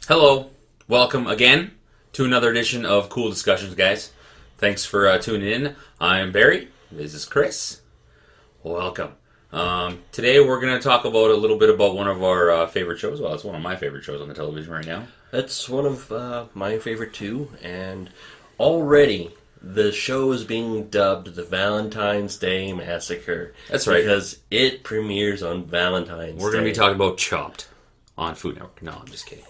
Hello, welcome again to another edition of Coull Discussions, guys. Thanks for tuning in. I'm Barry. This is Chris. Welcome. Today we're going to talk about a little bit about one of our favorite shows. Well, it's one of my favorite shows on the television right now. That's one of my favorite too, and already the show is being dubbed the Valentine's Day Massacre. That's right. Because it premieres on Valentine's Day. We're going to be talking about Chopped on Food Network. No, I'm just kidding.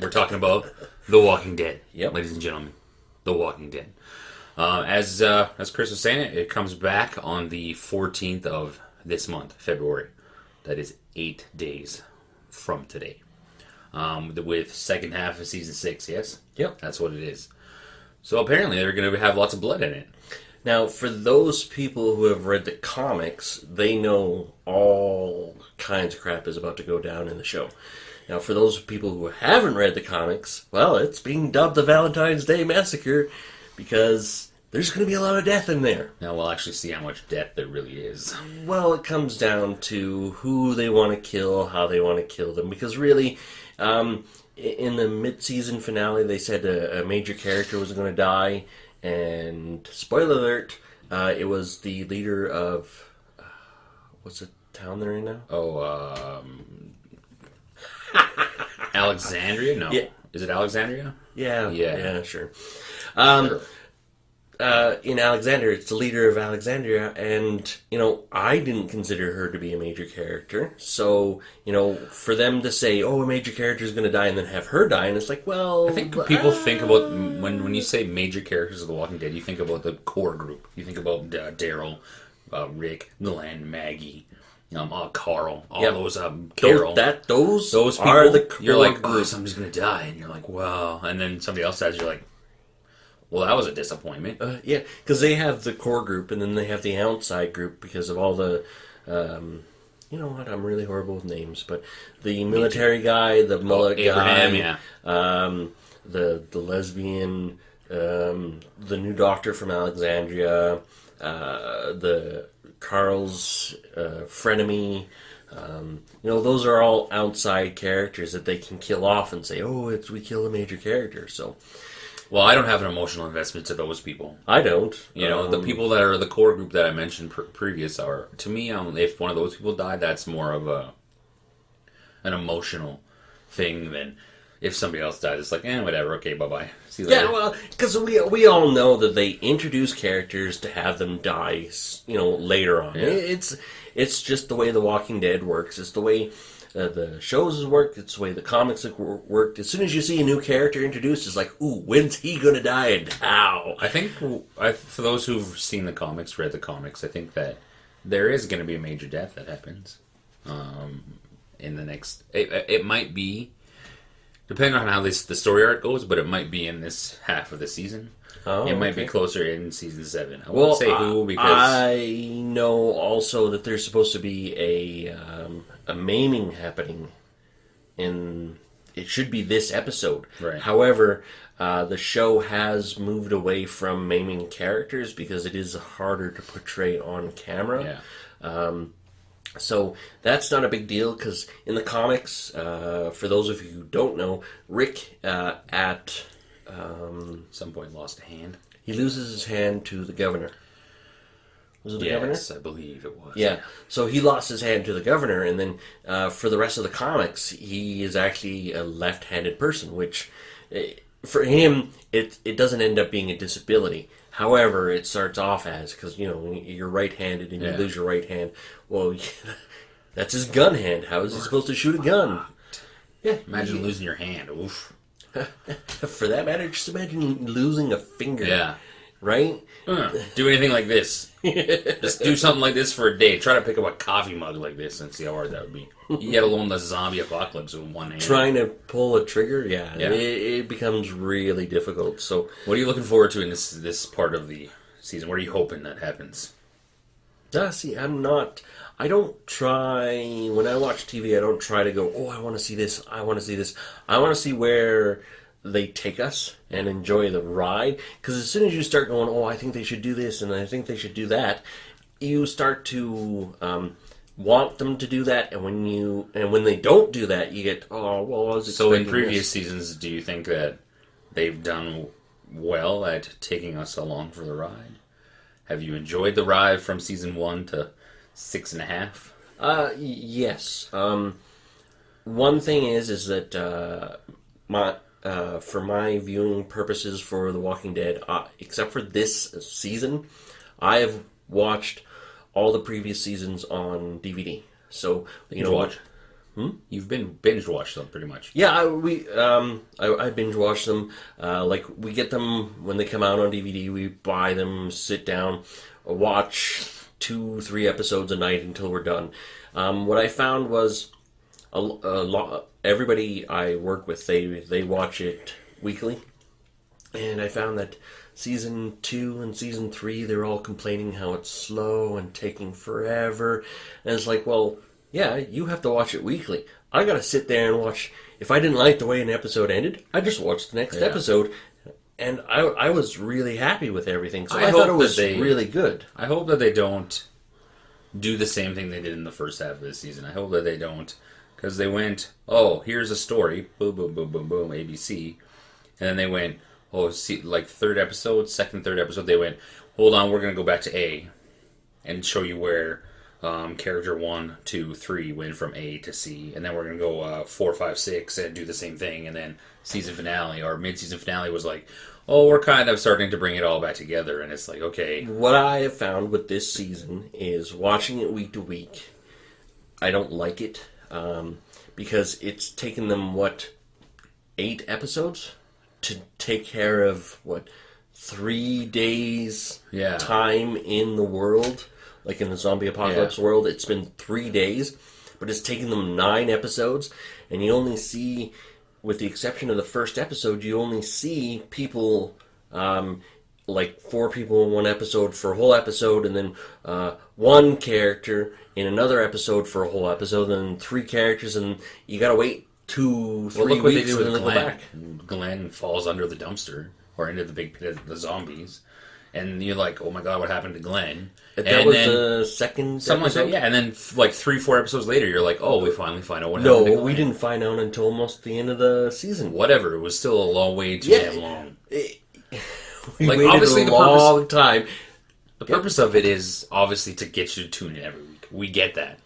We're talking about The Walking Dead, ladies and gentlemen. The Walking Dead. As Chris was saying, it comes back on the 14th of this month, February. That is 8 days from today. With second half of season 6, yes? Yep. That's what it is. So apparently they're going to have lots of blood in it. Now, for those people who have read the comics, they know all kinds of crap is about to go down in the show. Now, for those people who haven't read the comics, well, it's being dubbed the Valentine's Day Massacre because there's going to be a lot of death in there. Now we'll actually see how much death there really is. Well, it comes down to who they want to kill, how they want to kill them, because really, in the mid-season finale, they said a major character was going to die, and spoiler alert, it was the leader of, what's the town they're in now? Alexandria? No. Yeah. Is it Alexandria? Yeah, sure. In Alexandria, it's the leader of Alexandria, and, I didn't consider her to be a major character, so, for them to say, a major character is going to die, and then have her die, and it's like, well... I think people think about, when you say major characters of The Walking Dead, you think about the core group. You think about Daryl, Rick, Glenn, Maggie... Carl, all those, Carol. Those people, are the core you're like, group. Somebody's going to die. And you're like, wow. And then somebody else says, you're like, well, that was a disappointment. Yeah, because they have the core group, and then they have the outside group because of all the, you know what, I'm really horrible with names, but the military guy, the mullet guy, the lesbian, the new doctor from Alexandria, the Carl's frenemy, those are all outside characters that they can kill off and say, we kill a major character. So, well, I don't have an emotional investment to those people. I don't. The people that are the core group that I mentioned previous are, to me, if one of those people died, that's more of an emotional thing than if somebody else dies. It's like, whatever, okay, bye-bye. See you later. Yeah, well, because we all know that they introduce characters to have them die, later on. Yeah. It's just the way The Walking Dead works. It's the way the shows work. It's the way the comics have worked. As soon as you see a new character introduced, it's like, when's he going to die and how? I think, for those who've seen the comics, read the comics, I think that there is going to be a major death that happens in the next... It might be... Depending on how the story arc goes, but it might be in this half of the season. It might be closer in season 7. I won't say who because I know also that there's supposed to be a maiming happening in. It should be this episode. Right. However, the show has moved away from maiming characters because it is harder to portray on camera. Yeah. So that's not a big deal because in the comics, for those of you who don't know, Rick at some point lost a hand. He loses his hand to the governor. Was it the governor? Yes, I believe it was. Yeah. So he lost his hand to the governor, and then for the rest of the comics, he is actually a left-handed person, which for him it doesn't end up being a disability. However, it starts off as, because, you're right-handed and you lose your right hand. Well, that's his gun hand. How is he supposed to shoot a gun? Yeah. Imagine losing your hand. Oof. For that matter, just imagine losing a finger. Yeah. Right? Do anything like this. Just do something like this for a day. Try to pick up a coffee mug like this and see how hard that would be. Let alone the zombie apocalypse with one hand. Trying to pull a trigger, it becomes really difficult. So, what are you looking forward to in this part of the season? What are you hoping that happens? See, I don't try, when I watch TV, I don't try to go, I want to see this, I want to see this. I want to see where they take us and enjoy the ride. Because as soon as you start going, I think they should do this and I think they should do that, you start to want them to do that, and when they don't do that, you get, oh, well, I was expecting So in previous seasons, do you think that they've done well at taking us along for the ride? Have you enjoyed the ride from season 1 to 6.5? Yes. One thing is that for my viewing purposes for The Walking Dead, except for this season, I have watched all the previous seasons on DVD. So watch. You've been binge watched them pretty much. Yeah, I binge watch them. Like we get them when they come out on DVD. We buy them, sit down, watch 2-3 episodes a night until we're done. What I found was a lot. Everybody I work with, they watch it weekly, and I found that season 2 and season 3, they're all complaining how it's slow and taking forever. And it's like, well, yeah, you have to watch it weekly. I gotta sit there and watch. If I didn't like the way an episode ended, I just watched the next episode. And I was really happy with everything. So I thought it was really good. I hope that they don't do the same thing they did in the first half of the season. I hope that they don't. Because they went, oh, here's a story. Boom, boom, boom, boom, boom, ABC. And then they went, oh, see, like third episode, third episode, they went, hold on, we're going to go back to A and show you where character 1, 2, 3 went from A to C. And then we're going to go 4, 5, 6 and do the same thing. And then season finale or mid-season finale was like, oh, we're kind of starting to bring it all back together. And it's like, okay. What I have found with this season is watching it week to week, I don't like it. Because it's taken them, 8 episodes to take care of, 3 days time in the world? Like in the zombie apocalypse world, it's been 3 days, but it's taken them 9 episodes, and you only see, with the exception of the first episode, you only see people, like 4 people in one episode for a whole episode, and then one character in another episode for a whole episode, and 3 characters, and you gotta wait 2-3 weeks and then they go back. Glenn falls under the dumpster or into the big pit of the zombies, and you're like, oh my god, what happened to Glenn? That was the second episode? Like that, yeah, and then 3-4 episodes later, you're like, oh, we finally find out what happened to Glenn. No, we didn't find out until almost the end of the season. Whatever, it was still a long way too damn long. We waited obviously a long time. The purpose of it is obviously to get you to tune in every week. We get that,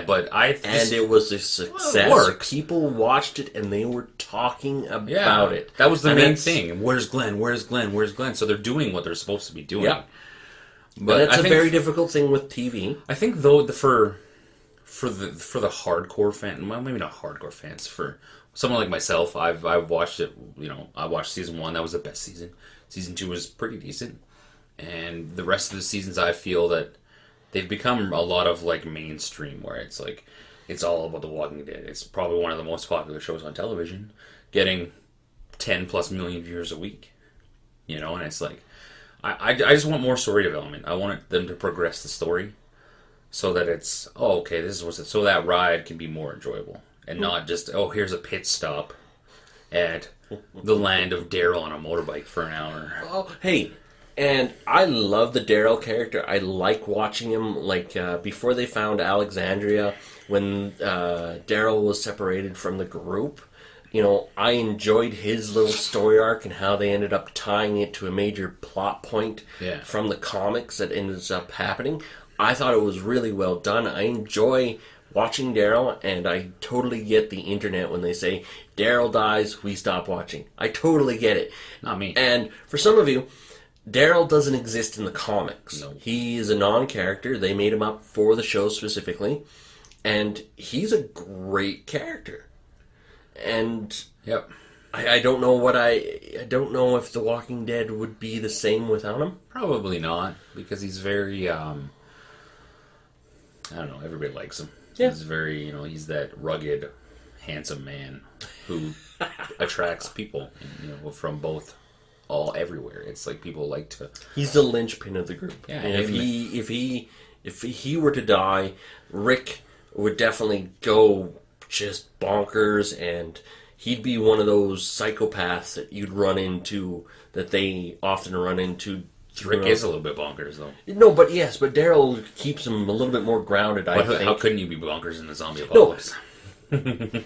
but and it was a success. Works. People watched it and they were talking about it. That was the main thing. Where's Glenn? Where's Glenn? Where's Glenn? So they're doing what they're supposed to be doing. Yeah. But that's a very difficult thing with TV. I think though for the hardcore fan, well, maybe not hardcore fans, for someone like myself, I've watched it. I watched season 1. That was the best season. Season 2 was pretty decent, and the rest of the seasons, I feel that they've become a lot of like mainstream, where it's like it's all about The Walking Dead. It's probably one of the most popular shows on television, getting 10+ million viewers a week. And it's like I just want more story development. I want them to progress the story so that it's okay. This is what's it. So that ride can be more enjoyable and not just here's a pit stop at the land of Daryl on a motorbike for an hour. Oh, hey, and I love the Daryl character. I like watching him. Like before they found Alexandria, when Daryl was separated from the group, I enjoyed his little story arc and how they ended up tying it to a major plot point from the comics that ends up happening. I thought it was really well done. I enjoy watching Daryl, and I totally get the internet when they say, Daryl dies, we stop watching. I totally get it. Not me. And for some of you, Daryl doesn't exist in the comics. No. He is a non-character. They made him up for the show specifically. And he's a great character. And yep. I don't know I don't know if The Walking Dead would be the same without him. Probably not, because he's very I don't know, everybody likes him. Yeah. He's very, he's that rugged, handsome man who attracts people, from everywhere. It's like people like to. He's the linchpin of the group. Yeah. And if he were to die, Rick would definitely go just bonkers, and he'd be one of those psychopaths that you'd run into, that they often run into Rick is a little bit bonkers, though. No, but Daryl keeps him a little bit more grounded, I think. How couldn't you be bonkers in the zombie apocalypse? No.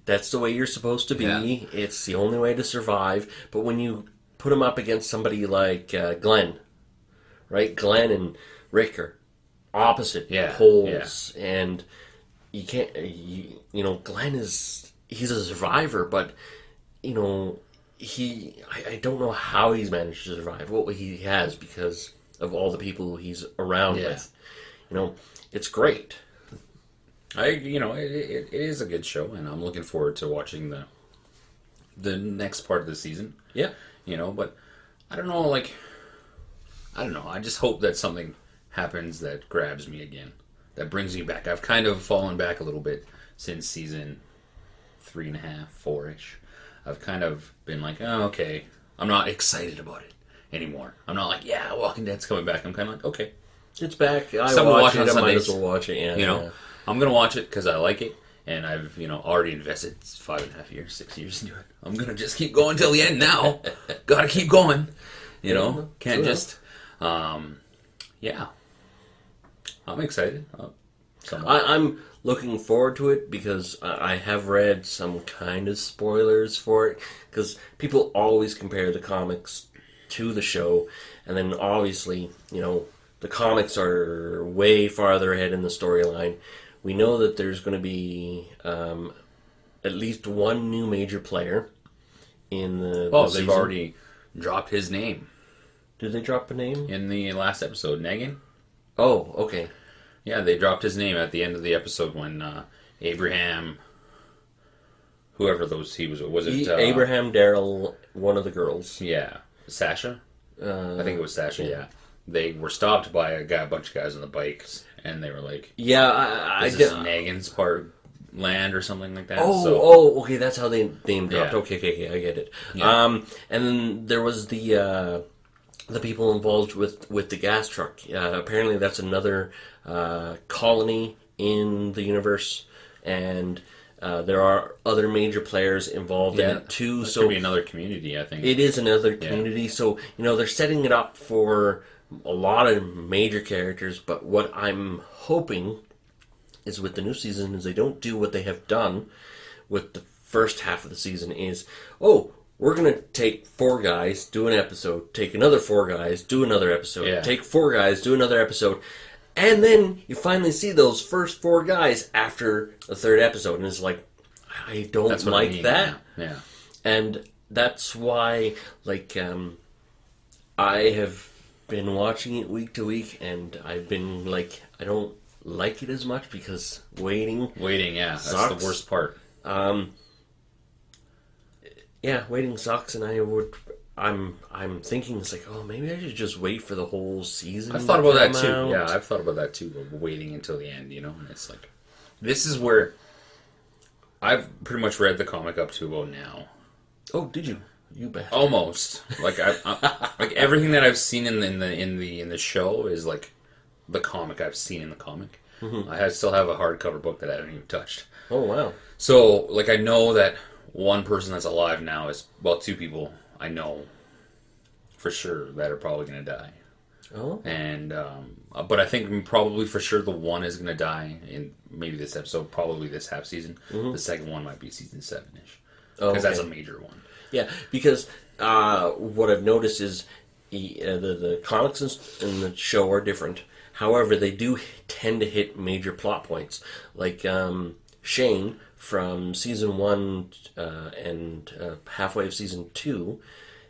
That's the way you're supposed to be. Yeah. It's the only way to survive. But when you put him up against somebody like Glenn, right? Glenn and Rick are opposite poles. Yeah. And you can't... Glenn he's a survivor, but, I don't know how he's managed to survive. What he has because of all the people he's around with. It's great. It is a good show, and I'm looking forward to watching the next part of the season. Yeah. But I don't know, I just hope that something happens that grabs me again, that brings me back. I've kind of fallen back a little bit since season 3.5, 4-ish. I've kind of been like, oh, okay, I'm not excited about it anymore. I'm not like, yeah, Walking Dead's coming back. I'm kind of like, okay. It's back. I watch it. I might as well watch it, yeah. I'm going to watch it because I like it, and I've, already invested 5.5 years, 6 years into it. I'm going to just keep going till the end now. Got to keep going. Can't just... yeah. I'm excited. I'm looking forward to it because I have read some kind of spoilers for it, because people always compare the comics to the show, and then obviously, the comics are way farther ahead in the storyline. We know that there's going to be at least one new major player in the they've season. already dropped his name. Did they drop a name? In the last episode, Negan. Oh, okay. Yeah, they dropped his name at the end of the episode when Abraham, whoever he was it Abraham, Daryl, one of the girls. Yeah, Sasha. I think it was Sasha. Yeah, they were stopped by a bunch of guys on the bikes, and they were like, "Yeah, this is Negan's part land or something like that." Okay, that's how they name dropped. Yeah. Okay, I get it. Yeah. And then there was the people involved with the gas truck. Apparently, that's another colony in the universe, and there are other major players involved in it too. So could be another community, I think. It is another community. So they're setting it up for a lot of major characters. But what I'm hoping is with the new season is they don't do what they have done with the first half of the season. We're going to take 4 guys, do an episode, take another 4 guys, do another episode, take 4 guys, do another episode, and then you finally see those first 4 guys after the 3rd episode, and it's like, I don't like that. Yeah. And that's why, I have been watching it week to week, and I've been like, I don't like it as much because waiting, that's the worst part. Yeah, waiting sucks, and I'm thinking it's like, maybe I should just wait for the whole season. I've thought about that too. Out. Yeah, I've thought about that too. Waiting until the end, and it's like, this is where I've pretty much read the comic up to about now. Oh, did you? You bet. Almost. Like like everything that I've seen in the show is like the comic I've seen in the comic. Mm-hmm. I still have a hardcover book that I haven't even touched. Oh wow! So I know that one person that's alive now is 2 people I know for sure that are probably going to die. Oh. And but I think probably for sure the one is going to die in maybe this episode, probably this half season. Mm-hmm. The second one might be season 7-ish because that's a major one. Yeah, because what I've noticed is the comics and the show are different. However, they do tend to hit major plot points, like Shane from season 1 and halfway of season 2,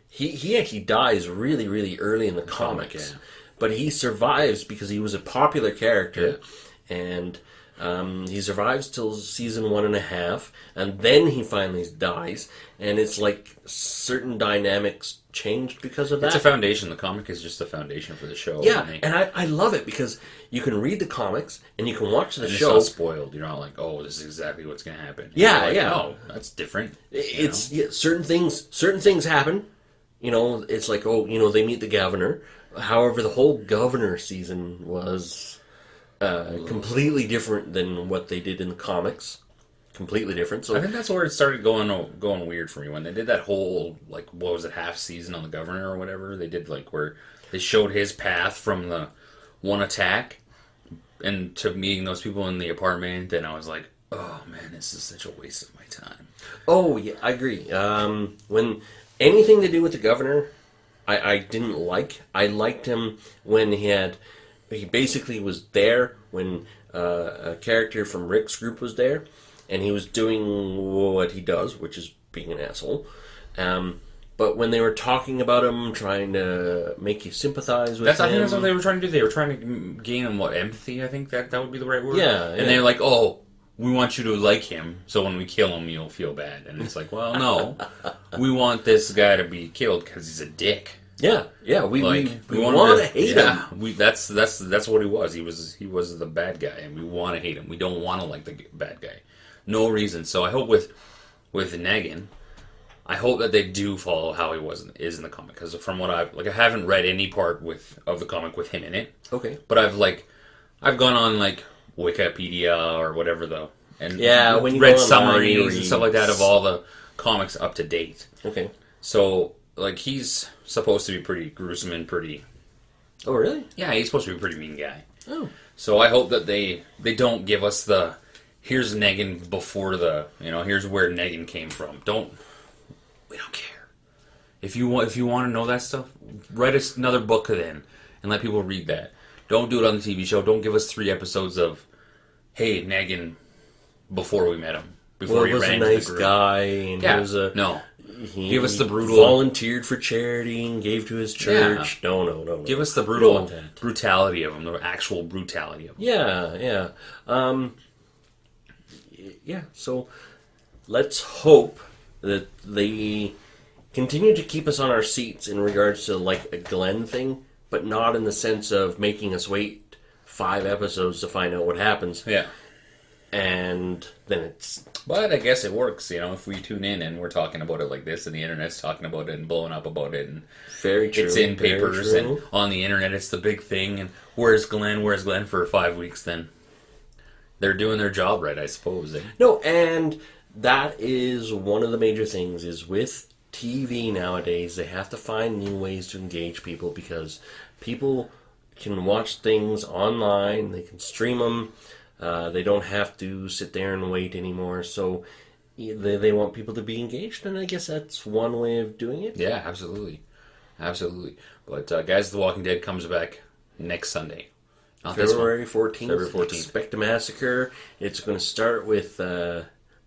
he actually dies really, really early in the comics. But he survives because he was a popular character, and he survives till season 1.5, and then he finally dies, and it's like certain dynamics changed because of that. It's a foundation. The comic is just a foundation for the show. Yeah, and I love it because you can read the comics and you can watch the show. It's not spoiled. You're not like, this is exactly what's going to happen. Oh, that's different. Certain things happen. It's like, they meet the governor. However, the whole governor season was completely different than what they did in the comics. Completely different. So I think that's where it started going weird for me when they did that whole half season on the governor or whatever they did, where they showed his path from the one attack and to meeting those people in the apartment, and I was like, oh man, this is such a waste of my time. Oh yeah, I agree. When anything to do with the governor, I didn't like. I liked him when he basically was there when a character from Rick's group was there, and he was doing what he does, which is being an asshole. But when they were talking about him, trying to make you sympathize with him... I think that's what they were trying to do. They were trying to gain him, empathy, I think that would be the right word. Yeah. And they're like, oh, we want you to like him, so when we kill him, you'll feel bad. And it's like, well, no. We want this guy to be killed because he's a dick. Yeah. We want to hate him. That's what he was. He was the bad guy, and we want to hate him. We don't want to like the bad guy. No reason. So I hope with Negan... I hope that they do follow how he is in the comic, because from what I haven't read any part of the comic with him in it. Okay. But I've gone on Wikipedia or whatever and when you read go summaries and stuff like that of all the comics up to date. Okay. So he's supposed to be pretty gruesome and pretty. Oh really? Yeah, he's supposed to be a pretty mean guy. Oh. So I hope that they don't give us the here's Negan before here's where Negan came from. We don't care. If you want to know that stuff, write us another book then and let people read that. Don't do it on the TV show. Don't give us 3 episodes of, hey, Negan, before we met him, before he ran into the group. He was a nice guy, and he was give us the brutal. Volunteered for charity and gave to his church. Yeah. No. Give us the brutality of him, the actual brutality of him. Yeah. So let's hope that they continue to keep us on our seats in regards to a Glenn thing, but not in the sense of making us wait 5 episodes to find out what happens. Yeah. And then it's... But I guess it works, if we tune in and we're talking about it like this, and the internet's talking about it and blowing up about it, and very true. It's in papers, and on the internet it's the big thing, and where's Glenn for 5 weeks then? They're doing their job right, I suppose. No, and... That is one of the major things, is with TV nowadays, they have to find new ways to engage people, because people can watch things online, they can stream them, they don't have to sit there and wait anymore, so they want people to be engaged, and I guess that's one way of doing it. Yeah, absolutely. But guys, The Walking Dead comes back next Sunday. February 14th. Expect a massacre. It's going to start with...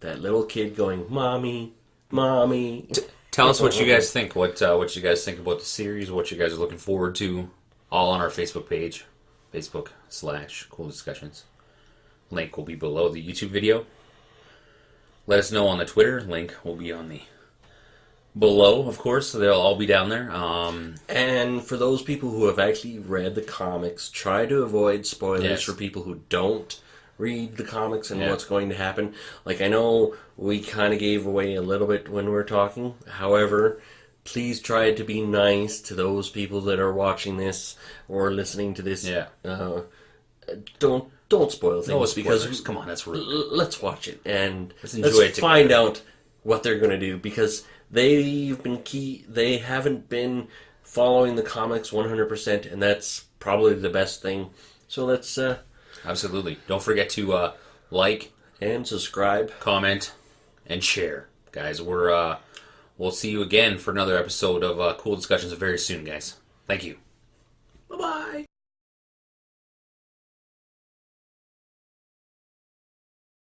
that little kid going, "Mommy, Mommy." Tell us what you guys think. What you guys think about the series? What you guys are looking forward to? All on our Facebook page, Facebook.com/Coull Discussions. Link will be below the YouTube video. Let us know on the Twitter. Link will be on the below, of course. So they'll all be down there. And for those people who have actually read the comics, try to avoid spoilers for people who don't read the comics and what's going to happen. I know we kind of gave away a little bit when we were talking. However, please try to be nice to those people that are watching this or listening to this. Yeah. Don't spoil things, because come on, that's rude. Let's watch it and let's find out what they're going to do, because they haven't been following the comics 100%, and that's probably the best thing. So let's absolutely. Don't forget to like and subscribe, comment, and share, guys. We'll see you again for another episode of Coull Discussions very soon, guys. Thank you. Bye-bye.